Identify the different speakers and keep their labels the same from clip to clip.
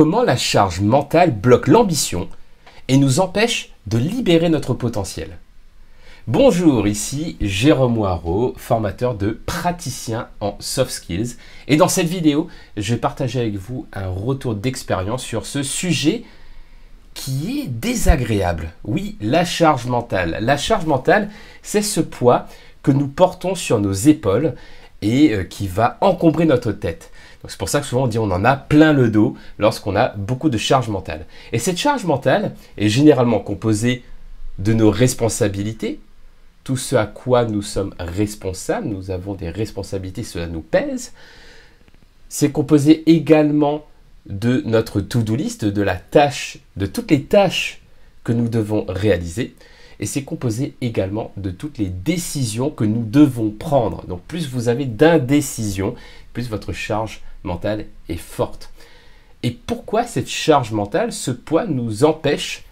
Speaker 1: comment la charge mentale bloque l'ambition et nous empêche de libérer notre potentiel. Bonjour, ici Jérôme Moirot, formateur de praticien en soft skills. Et dans cette vidéo, je vais partager avec vous un retour d'expérience sur ce sujet qui est désagréable. Oui, la charge mentale. La charge mentale, c'est ce poids que nous portons sur nos épaules et qui va encombrer notre tête. C'est pour ça que souvent on dit on en a plein le dos lorsqu'on a beaucoup de charge mentale. Et cette charge mentale est généralement composée de nos responsabilités, tout ce à quoi nous sommes responsables, nous avons des responsabilités, cela nous pèse. C'est composé également de notre to-do list, de toutes les tâches que nous devons réaliser. Et c'est composé également de toutes les décisions que nous devons prendre. Donc plus vous avez d'indécision, plus votre charge mentale est forte. Et pourquoi cette charge mentale, ce poids nous empêche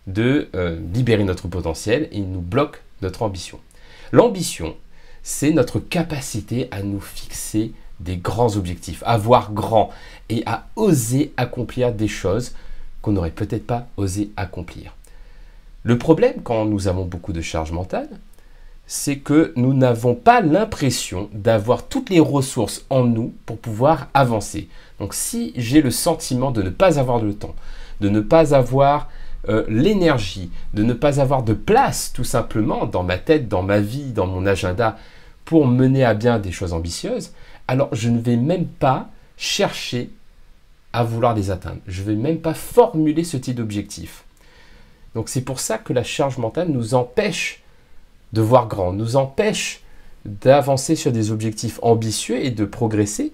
Speaker 1: de libérer notre potentiel et nous bloque notre ambition? L'ambition, c'est notre capacité à nous fixer des grands objectifs, à voir grand et à oser accomplir des choses qu'on n'aurait peut-être pas osé accomplir. Le problème quand nous avons beaucoup de charge mentale, c'est que nous n'avons pas l'impression d'avoir toutes les ressources en nous pour pouvoir avancer. Donc si j'ai le sentiment de ne pas avoir le temps, de ne pas avoir l'énergie, de ne pas avoir de place tout simplement dans ma tête, dans ma vie, dans mon agenda pour mener à bien des choses ambitieuses, alors je ne vais même pas chercher à vouloir les atteindre. Je ne vais même pas formuler ce type d'objectif. Donc c'est pour ça que la charge mentale nous empêche de voir grand, nous empêche d'avancer sur des objectifs ambitieux et de progresser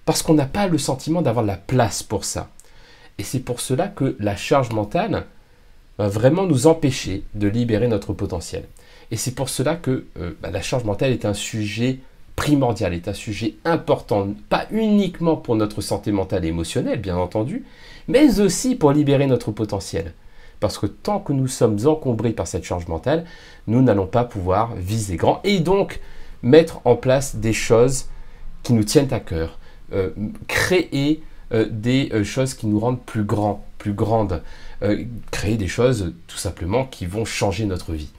Speaker 1: parce qu'on n'a pas le sentiment d'avoir la place pour ça. Et c'est pour cela que la charge mentale va vraiment nous empêcher de libérer notre potentiel. Et c'est pour cela que la charge mentale est un sujet primordial, est un sujet important, pas uniquement pour notre santé mentale et émotionnelle, bien entendu, mais aussi pour libérer notre potentiel. Parce que tant que nous sommes encombrés par cette charge mentale, nous n'allons pas pouvoir viser grand et donc mettre en place des choses qui nous tiennent à cœur, créer des choses qui nous rendent plus grands, plus grandes, créer des choses tout simplement qui vont changer notre vie.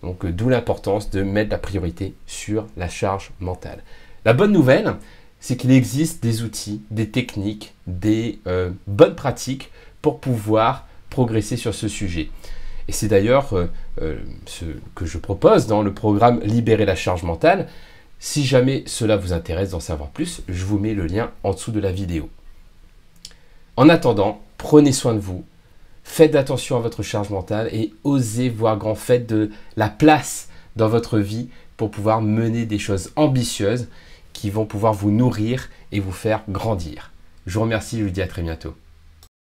Speaker 1: Donc d'où l'importance de mettre la priorité sur la charge mentale. La bonne nouvelle, c'est qu'il existe des outils, des techniques, des bonnes pratiques pour pouvoir progresser sur ce sujet. Et c'est d'ailleurs ce que je propose dans le programme Libérer la charge mentale. Si jamais cela vous intéresse d'en savoir plus, je vous mets le lien en dessous de la vidéo. En attendant, prenez soin de vous, faites attention à votre charge mentale et osez voir grand, faites de la place dans votre vie pour pouvoir mener des choses ambitieuses qui vont pouvoir vous nourrir et vous faire grandir. Je vous remercie, je vous dis à très bientôt.